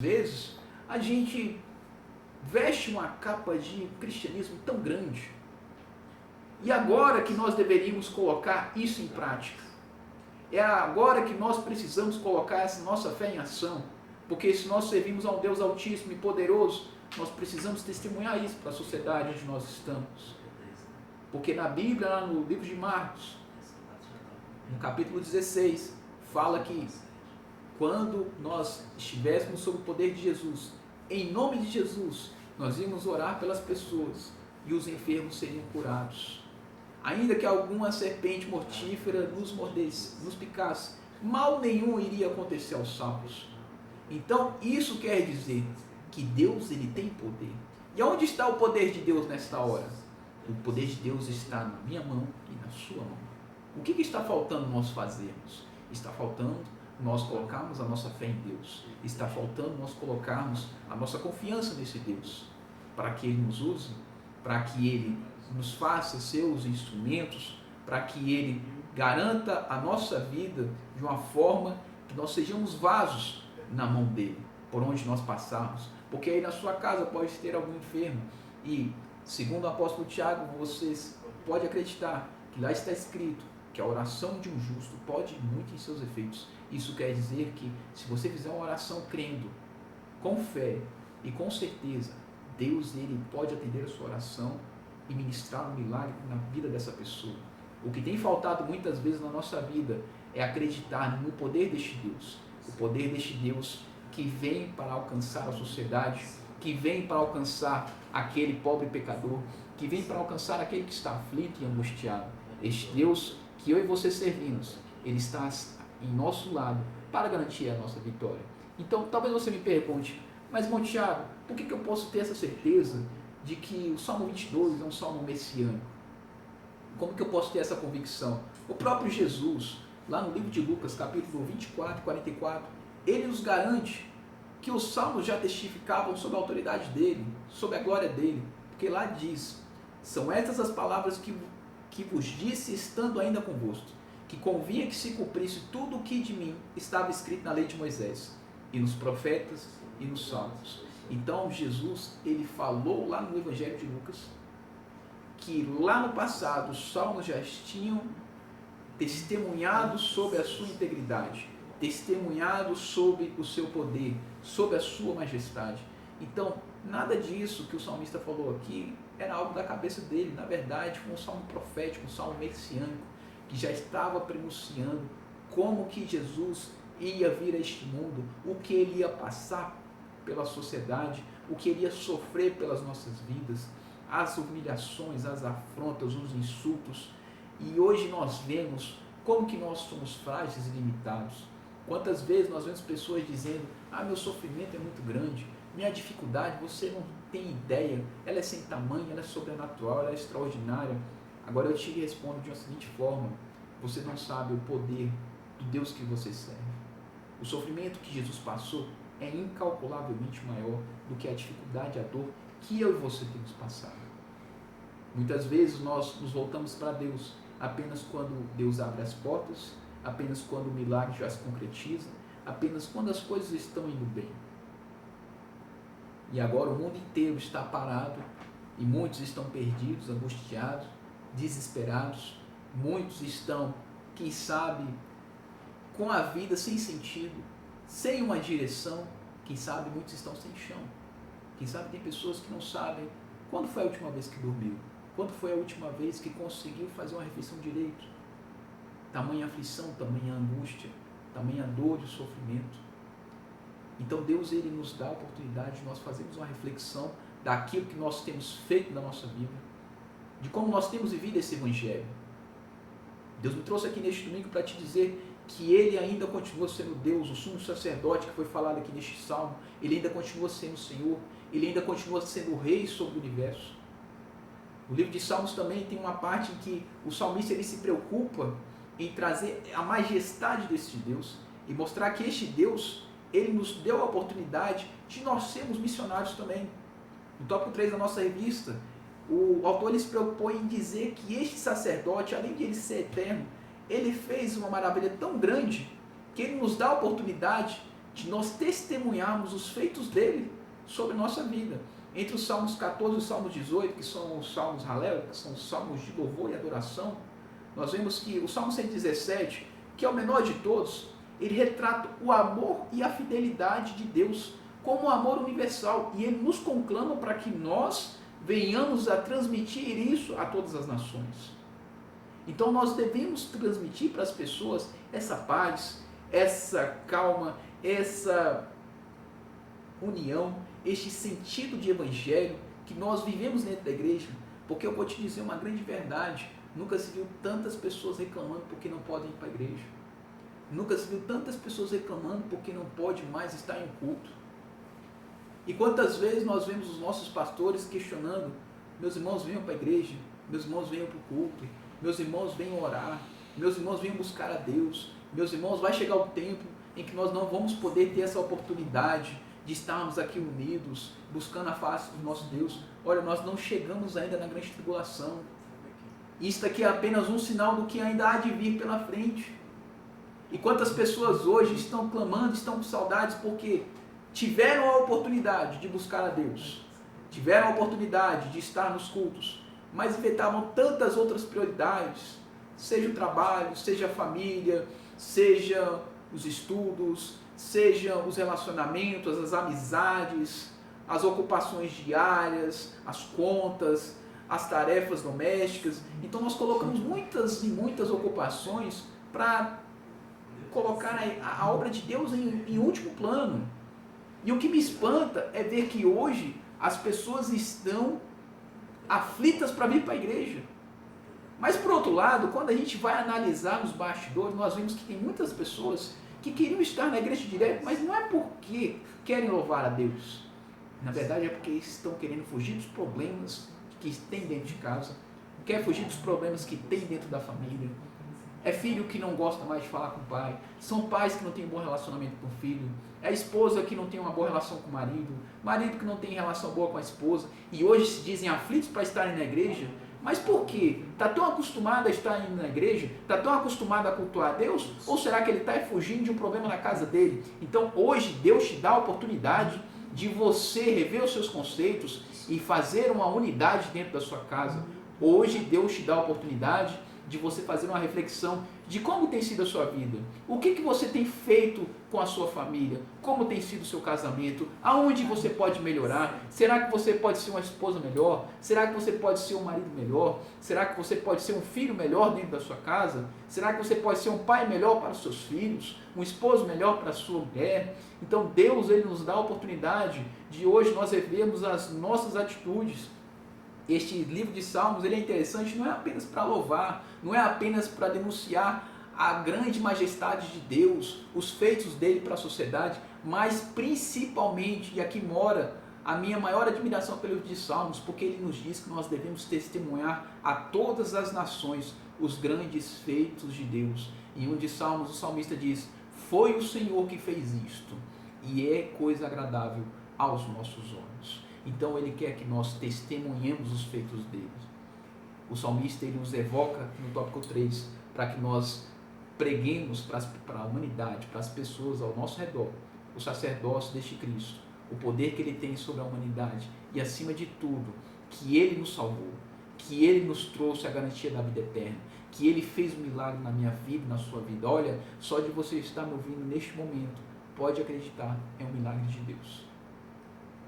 vezes a gente veste uma capa de cristianismo tão grande. E agora que nós deveríamos colocar isso em prática. É agora que nós precisamos colocar essa nossa fé em ação. Porque se nós servimos a um Deus altíssimo e poderoso, nós precisamos testemunhar isso para a sociedade onde nós estamos. Porque na Bíblia, lá no livro de Marcos, no capítulo 16, fala que quando nós estivéssemos sob o poder de Jesus, em nome de Jesus, nós íamos orar pelas pessoas e os enfermos seriam curados. Ainda que alguma serpente mortífera nos mordesse, nos picasse, mal nenhum iria acontecer aos salvos. Então, isso quer dizer que Deus ele tem poder. E onde está o poder de Deus nesta hora? O poder de Deus está na minha mão e na sua mão. O que está faltando nós fazermos? Está faltando nós colocarmos a nossa fé em Deus. Está faltando nós colocarmos a nossa confiança nesse Deus, para que Ele nos use, para que Ele nos faça seus instrumentos, para que Ele garanta a nossa vida de uma forma que nós sejamos vasos na mão dEle, por onde nós passarmos. Porque aí na sua casa pode ter algum enfermo e, segundo o apóstolo Tiago, vocês podem acreditar que lá está escrito que a oração de um justo pode ir muito em seus efeitos. Isso quer dizer que se você fizer uma oração crendo, com fé e com certeza, Deus ele pode atender a sua oração e ministrar um milagre na vida dessa pessoa. O que tem faltado muitas vezes na nossa vida é acreditar no poder deste Deus. O poder deste Deus que vem para alcançar a sociedade, que vem para alcançar aquele pobre pecador, que vem para alcançar aquele que está aflito e angustiado. Este Deus que eu e você servimos, Ele está em nosso lado para garantir a nossa vitória. Então, talvez você me pergunte, mas irmão Tiago, por que eu posso ter essa certeza de que o Salmo 22 é um salmo messiânico? Como que eu posso ter essa convicção? O próprio Jesus, lá no livro de Lucas, capítulo 24 e 44, ele nos garante que os salmos já testificavam sobre a autoridade dele, sobre a glória dele, porque lá diz, são estas as palavras que vos disse estando ainda convosco, que convinha que se cumprisse tudo o que de mim estava escrito na lei de Moisés, e nos profetas e nos salmos. Então Jesus, ele falou lá no Evangelho de Lucas, que lá no passado os salmos já tinham testemunhado sobre a sua integridade, testemunhado sobre o seu poder, sobre a sua majestade. Então, nada disso que o salmista falou aqui era algo da cabeça dele. Na verdade, foi um salmo profético, um salmo messiânico, que já estava prenunciando como que Jesus ia vir a este mundo, o que ele ia passar pela sociedade, o que ele ia sofrer pelas nossas vidas, as humilhações, as afrontas, os insultos. E hoje nós vemos como que nós somos frágeis e limitados. Quantas vezes nós vemos pessoas dizendo, meu sofrimento é muito grande, minha dificuldade, você não tem ideia, ela é sem tamanho, ela é sobrenatural, ela é extraordinária. Agora eu te respondo de uma seguinte forma, você não sabe o poder do Deus que você serve. O sofrimento que Jesus passou é incalculavelmente maior do que a dificuldade, a dor que eu e você temos passado. Muitas vezes nós nos voltamos para Deus apenas quando Deus abre as portas, apenas quando o milagre já se concretiza, apenas quando as coisas estão indo bem. E agora o mundo inteiro está parado e muitos estão perdidos, angustiados, desesperados. Muitos estão, quem sabe, com a vida sem sentido, sem uma direção. Quem sabe muitos estão sem chão. Quem sabe tem pessoas que não sabem quando foi a última vez que dormiu, quando foi a última vez que conseguiu fazer uma refeição direito. Tamanha aflição, tamanha angústia, tamanha dor e sofrimento. Então Deus ele nos dá a oportunidade de nós fazermos uma reflexão daquilo que nós temos feito na nossa vida, de como nós temos vivido esse Evangelho. Deus me trouxe aqui neste domingo para te dizer que Ele ainda continua sendo Deus, o sumo sacerdote que foi falado aqui neste salmo, Ele ainda continua sendo o Senhor, Ele ainda continua sendo o Rei sobre o universo. O livro de Salmos também tem uma parte em que o salmista ele se preocupa em trazer a majestade deste Deus e mostrar que este Deus, Ele nos deu a oportunidade de nós sermos missionários também. No tópico 3 da nossa revista, o autor ele se preocupou em dizer que este sacerdote, além de ele ser eterno, ele fez uma maravilha tão grande que ele nos dá a oportunidade de nós testemunharmos os feitos dele sobre nossa vida. Entre os Salmos 14 e os Salmos 18, que são os Salmos Halel, que são os Salmos de louvor e adoração, nós vemos que o Salmo 117, que é o menor de todos, ele retrata o amor e a fidelidade de Deus como um amor universal, e ele nos conclama para que nós venhamos a transmitir isso a todas as nações. Então nós devemos transmitir para as pessoas essa paz, essa calma, essa união, este sentido de evangelho que nós vivemos dentro da igreja, porque eu vou te dizer uma grande verdade, nunca se viu tantas pessoas reclamando porque não podem ir para a igreja, nunca se viu tantas pessoas reclamando porque não pode mais estar em culto. E quantas vezes nós vemos os nossos pastores questionando: meus irmãos venham para a igreja, meus irmãos venham para o culto, meus irmãos venham orar, meus irmãos venham buscar a Deus, meus irmãos, vai chegar o tempo em que nós não vamos poder ter essa oportunidade de estarmos aqui unidos, buscando a face do nosso Deus. Olha, nós não chegamos ainda na grande tribulação. Isso aqui é apenas um sinal do que ainda há de vir pela frente. E quantas pessoas hoje estão clamando, estão com saudades porque tiveram a oportunidade de buscar a Deus, tiveram a oportunidade de estar nos cultos, mas enfrentavam tantas outras prioridades, seja o trabalho, seja a família, seja os estudos, seja os relacionamentos, as amizades, as ocupações diárias, as contas, as tarefas domésticas. Então nós colocamos muitas e muitas ocupações para colocar a obra de Deus em último plano. E o que me espanta é ver que hoje as pessoas estão aflitas para vir para a igreja. Mas por outro lado, quando a gente vai analisar nos bastidores, nós vemos que tem muitas pessoas que queriam estar na igreja direto, mas não é porque querem louvar a Deus. Na verdade é porque estão querendo fugir dos problemas que tem dentro de casa, quer fugir dos problemas que tem dentro da família. É filho que não gosta mais de falar com o pai, são pais que não têm um bom relacionamento com o filho, é esposa que não tem uma boa relação com o marido, marido que não tem relação boa com a esposa, e hoje se dizem aflitos para estarem na igreja. Mas por quê? Está tão acostumado a estar indo na igreja? Está tão acostumado a cultuar a Deus? Ou será que ele está fugindo de um problema na casa dele? Então hoje Deus te dá a oportunidade de você rever os seus conceitos e fazer uma unidade dentro da sua casa. Hoje Deus te dá a oportunidade de você fazer uma reflexão de como tem sido a sua vida, o que você tem feito com a sua família, como tem sido o seu casamento, aonde você pode melhorar, será que você pode ser uma esposa melhor, será que você pode ser um marido melhor, será que você pode ser um filho melhor dentro da sua casa, será que você pode ser um pai melhor para os seus filhos, um esposo melhor para a sua mulher. Então Deus, ele nos dá a oportunidade de hoje nós revermos as nossas atitudes. Este livro de Salmos, ele é interessante, não é apenas para louvar, não é apenas para denunciar a grande majestade de Deus, os feitos dele para a sociedade, mas principalmente, e aqui mora a minha maior admiração pelo livro de Salmos, porque ele nos diz que nós devemos testemunhar a todas as nações os grandes feitos de Deus. Em um de Salmos, o salmista diz: foi o Senhor que fez isto, e é coisa agradável aos nossos olhos. Então ele quer que nós testemunhemos os feitos dele. O salmista, ele nos evoca no tópico 3, para que nós preguemos para a humanidade, para as pessoas ao nosso redor, o sacerdócio deste Cristo, o poder que ele tem sobre a humanidade e, acima de tudo, que ele nos salvou, que ele nos trouxe a garantia da vida eterna, que ele fez um milagre na minha vida, na sua vida. Olha, só de você estar me ouvindo neste momento, pode acreditar, é um milagre de Deus.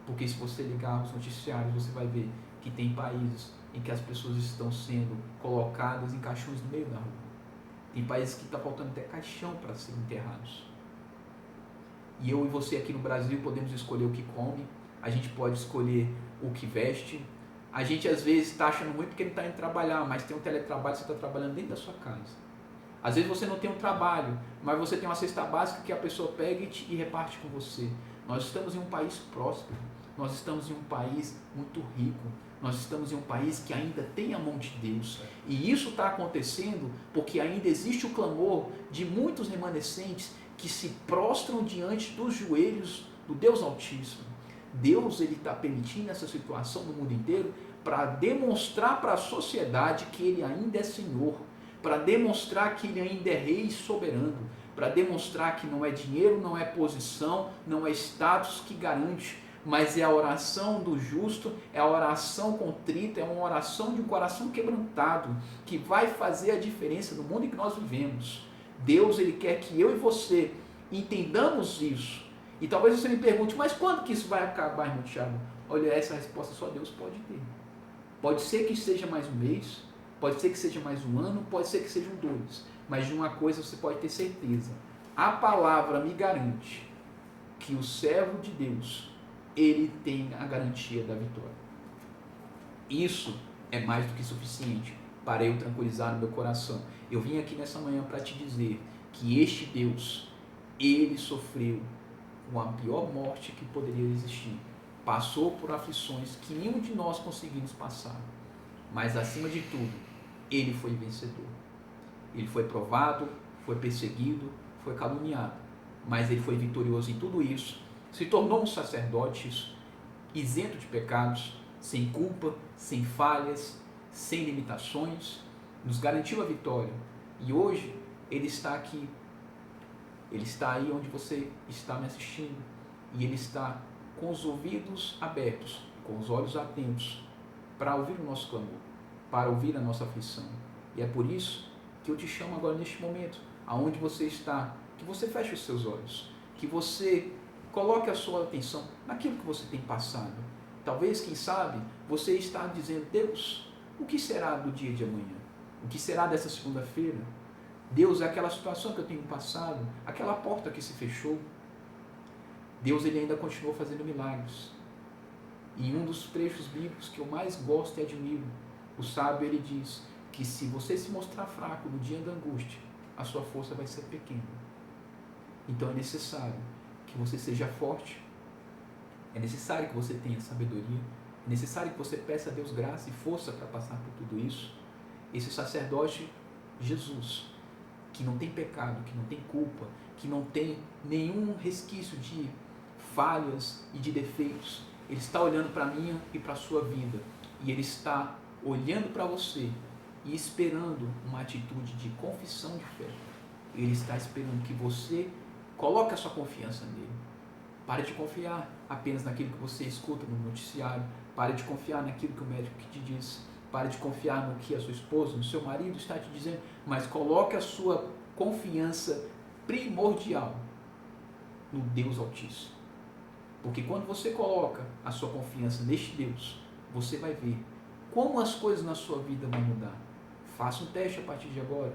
Porque se você ligar os noticiários, você vai ver que tem países em que as pessoas estão sendo colocadas em caixões no meio da rua. Tem países que está faltando até caixão para serem enterrados. E eu e você aqui no Brasil podemos escolher o que come, a gente pode escolher o que veste. A gente às vezes está achando muito porque ele está indo trabalhar, mas tem um teletrabalho, você está trabalhando dentro da sua casa. Às vezes você não tem um trabalho, mas você tem uma cesta básica que a pessoa pega e reparte com você. Nós estamos em um país próspero, nós estamos em um país muito rico, nós estamos em um país que ainda tem a mão de Deus. E isso está acontecendo porque ainda existe o clamor de muitos remanescentes que se prostram diante dos joelhos do Deus Altíssimo. Deus, ele está permitindo essa situação no mundo inteiro para demonstrar para a sociedade que ele ainda é Senhor, para demonstrar que ele ainda é Rei soberano, para demonstrar que não é dinheiro, não é posição, não é status que garante, mas é a oração do justo, é a oração contrita, é uma oração de um coração quebrantado, que vai fazer a diferença no mundo em que nós vivemos. Deus, Ele quer que eu e você entendamos isso. E talvez você me pergunte, mas quando que isso vai acabar, irmão Thiago? Olha, essa resposta só Deus pode ter. Pode ser que seja mais um mês, pode ser que seja mais um ano, pode ser que sejam 2. Mas de uma coisa você pode ter certeza. A palavra me garante que o servo de Deus, ele tem a garantia da vitória. Isso é mais do que suficiente para eu tranquilizar o meu coração. Eu vim aqui nessa manhã para te dizer que este Deus, ele sofreu com a pior morte que poderia existir. Passou por aflições que nenhum de nós conseguimos passar. Mas acima de tudo, ele foi vencedor. Ele foi provado, foi perseguido, foi caluniado. Mas ele foi vitorioso em tudo isso. Se tornou um sacerdote isento de pecados, sem culpa, sem falhas, sem limitações. Nos garantiu a vitória. E hoje ele está aqui. Ele está aí onde você está me assistindo. E ele está com os ouvidos abertos, com os olhos atentos, para ouvir o nosso clamor, para ouvir a nossa aflição. E é por isso que eu te chamo agora neste momento, aonde você está, que você feche os seus olhos, que você coloque a sua atenção naquilo que você tem passado. Talvez, quem sabe, você está dizendo, Deus, o que será do dia de amanhã? O que será dessa segunda-feira? Deus, é aquela situação que eu tenho passado, aquela porta que se fechou. Deus, ele ainda continuou fazendo milagres. E um dos trechos bíblicos que eu mais gosto e admiro, o sábio, ele diz que se você se mostrar fraco no dia da angústia, a sua força vai ser pequena. Então é necessário que você seja forte, é necessário que você tenha sabedoria, é necessário que você peça a Deus graça e força para passar por tudo isso. Esse sacerdote, Jesus, que não tem pecado, que não tem culpa, que não tem nenhum resquício de falhas e de defeitos, ele está olhando para a minha e para a sua vida, e ele está olhando para você e esperando uma atitude de confissão de fé. Ele está esperando que você coloque a sua confiança nele. Pare de confiar apenas naquilo que você escuta no noticiário, pare de confiar naquilo que o médico te diz, pare de confiar no que a sua esposa, no seu marido está te dizendo, mas coloque a sua confiança primordial no Deus Altíssimo. Porque quando você coloca a sua confiança neste Deus, você vai ver como as coisas na sua vida vão mudar. Faça um teste a partir de agora.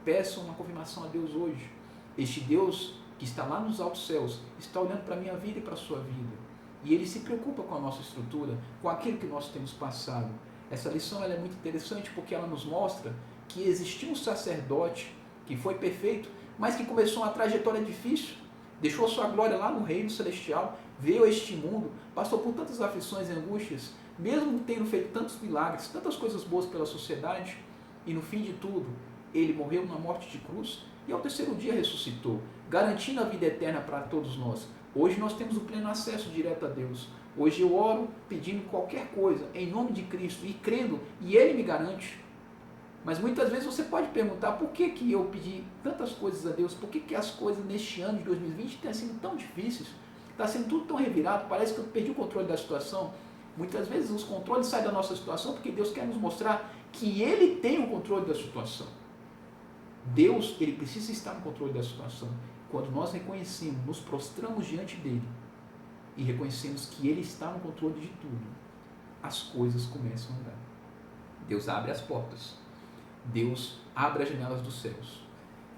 Peça uma confirmação a Deus hoje. Este Deus que está lá nos altos céus, está olhando para a minha vida e para a sua vida. E Ele se preocupa com a nossa estrutura, com aquilo que nós temos passado. Essa lição ela é muito interessante porque ela nos mostra que existiu um sacerdote que foi perfeito, mas que começou uma trajetória difícil. Deixou a sua glória lá no reino celestial, veio a este mundo, passou por tantas aflições e angústias, mesmo tendo feito tantos milagres, tantas coisas boas pela sociedade, e no fim de tudo, ele morreu na morte de cruz e ao terceiro dia ressuscitou, garantindo a vida eterna para todos nós. Hoje nós temos o pleno acesso direto a Deus. Hoje eu oro pedindo qualquer coisa em nome de Cristo e crendo, e Ele me garante. Mas muitas vezes você pode perguntar por que eu pedi tantas coisas a Deus, por que as coisas neste ano de 2020 têm sido tão difíceis, está sendo tudo tão revirado, parece que eu perdi o controle da situação. Muitas vezes os controles saem da nossa situação porque Deus quer nos mostrar que Ele tem o controle da situação. Deus, Ele precisa estar no controle da situação. Quando nós reconhecemos, nos prostramos diante dEle e reconhecemos que Ele está no controle de tudo, as coisas começam a andar. Deus abre as portas. Deus abre as janelas dos céus.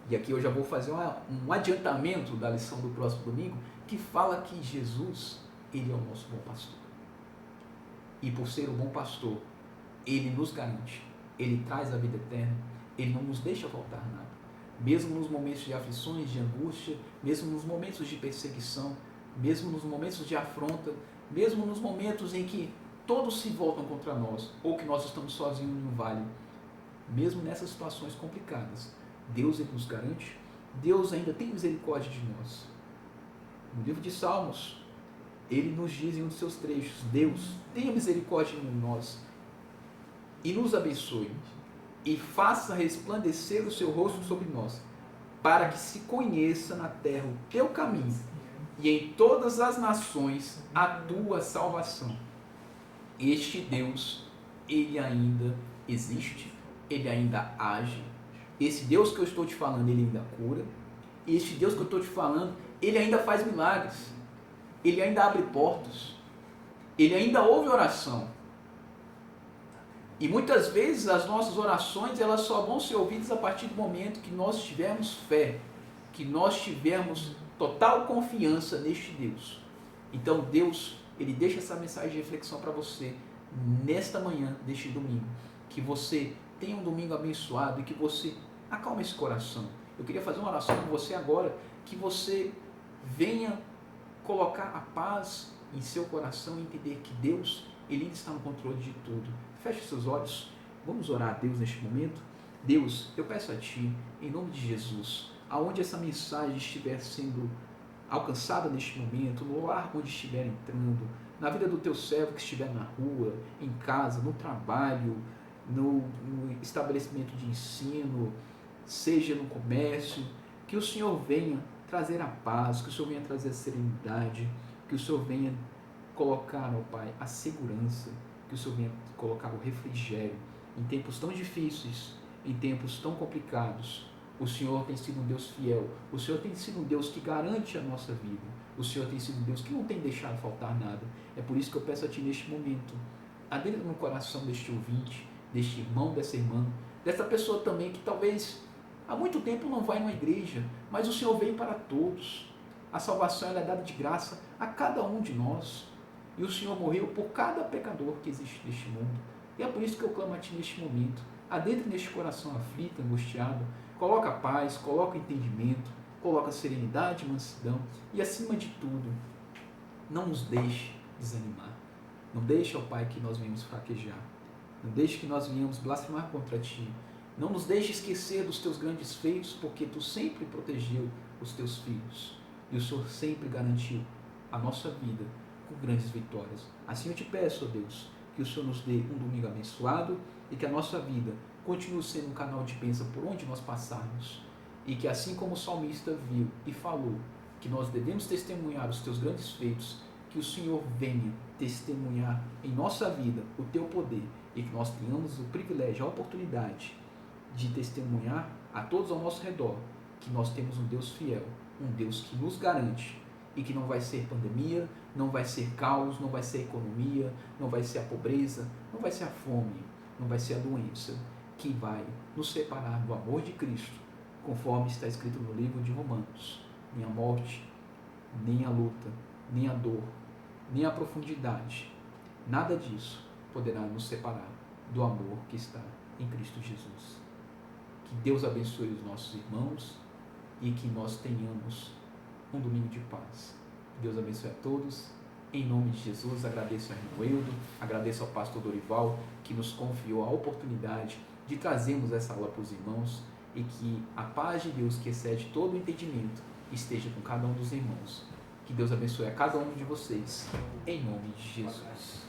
E aqui eu já vou fazer um adiantamento da lição do próximo domingo, que fala que Jesus, Ele é o nosso bom pastor. E por ser o bom pastor, Ele nos garante, Ele traz a vida eterna, Ele não nos deixa faltar nada. Mesmo nos momentos de aflições, de angústia, mesmo nos momentos de perseguição, mesmo nos momentos de afronta, mesmo nos momentos em que todos se voltam contra nós, ou que nós estamos sozinhos em um vale, mesmo nessas situações complicadas, Deus Ele nos garante, Deus ainda tem misericórdia de nós. No livro de Salmos, Ele nos diz em um dos seus trechos, Deus, tenha misericórdia de nós e nos abençoe e faça resplandecer o seu rosto sobre nós. para que se conheça na terra o teu caminho e em todas as nações a tua salvação. Este Deus, ele ainda existe, ele ainda age. Esse Deus que eu estou te falando, ele ainda cura. E este Deus que eu estou te falando, ele ainda faz milagres. Ele ainda abre portas. Ele ainda ouve oração. E muitas vezes as nossas orações, elas só vão ser ouvidas a partir do momento que nós tivermos fé, que nós tivermos total confiança neste Deus. Então Deus, ele deixa essa mensagem de reflexão para você nesta manhã deste domingo. Que você tenha um domingo abençoado e que você acalme esse coração. Eu queria fazer uma oração com você agora, que você venha colocar a paz em seu coração e entender que Deus, ele ainda está no controle de tudo. Feche seus olhos, vamos orar a Deus neste momento. Deus, eu peço a Ti, em nome de Jesus, aonde essa mensagem estiver sendo alcançada neste momento, no lar onde estiver entrando, na vida do Teu servo que estiver na rua, em casa, no trabalho, no estabelecimento de ensino, seja no comércio, que o Senhor venha trazer a paz, que o Senhor venha trazer a serenidade, que o Senhor venha colocar, meu Pai, a segurança, que o Senhor venha colocar o refrigério em tempos tão difíceis, em tempos tão complicados. O Senhor tem sido um Deus fiel, o Senhor tem sido um Deus que garante a nossa vida, o Senhor tem sido um Deus que não tem deixado faltar nada. É por isso que eu peço a Ti neste momento, adentra no coração deste ouvinte, deste irmão, dessa irmã, dessa pessoa também que talvez há muito tempo não vai numa igreja, mas o Senhor veio para todos. A salvação ela é dada de graça a cada um de nós. E o Senhor morreu por cada pecador que existe neste mundo. E é por isso que eu clamo a Ti neste momento. Adentre neste coração aflito, angustiado. Coloca paz, coloca entendimento, coloca serenidade e mansidão. E acima de tudo, não nos deixe desanimar. Não deixe, ó Pai, que nós venhamos fraquejar. Não deixe que nós venhamos blasfemar contra Ti. Não nos deixe esquecer dos Teus grandes feitos, porque Tu sempre protegeu os Teus filhos. E o Senhor sempre garantiu a nossa vida com grandes vitórias. Assim eu te peço, ó Deus, que o Senhor nos dê um domingo abençoado e que a nossa vida continue sendo um canal de bênção por onde nós passarmos. E que assim como o salmista viu e falou que nós devemos testemunhar os Teus grandes feitos, que o Senhor venha testemunhar em nossa vida o Teu poder e que nós tenhamos o privilégio, a oportunidade de testemunhar a todos ao nosso redor que nós temos um Deus fiel, um Deus que nos garante e que não vai ser pandemia, não vai ser caos, não vai ser economia, não vai ser a pobreza, não vai ser a fome, não vai ser a doença que vai nos separar do amor de Cristo, conforme está escrito no livro de Romanos. Nem a morte, nem a luta, nem a dor, nem a profundidade, nada disso poderá nos separar do amor que está em Cristo Jesus. Que Deus abençoe os nossos irmãos e que nós tenhamos um domingo de paz. Deus abençoe a todos. Em nome de Jesus, agradeço ao irmão Eudo, agradeço ao pastor Dorival, que nos confiou a oportunidade de trazermos essa aula para os irmãos e que a paz de Deus, que excede todo o entendimento, esteja com cada um dos irmãos. Que Deus abençoe a cada um de vocês. Em nome de Jesus.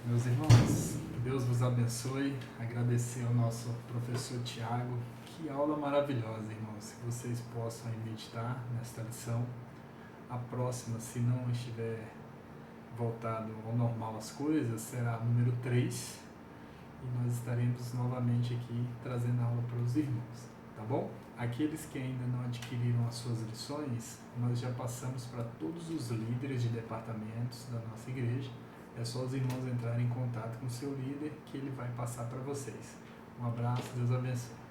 Meus irmãos, Deus vos abençoe. Agradecer ao nosso professor Tiago. Que aula maravilhosa, irmãos. Que vocês possam meditar nesta lição. A próxima, se não estiver voltado ao normal as coisas, será a número 3. E nós estaremos novamente aqui trazendo a aula para os irmãos. Tá bom? Aqueles que ainda não adquiriram as suas lições, nós já passamos para todos os líderes de departamentos da nossa igreja. É só os irmãos entrarem em contato com o seu líder que ele vai passar para vocês. Um abraço, Deus abençoe.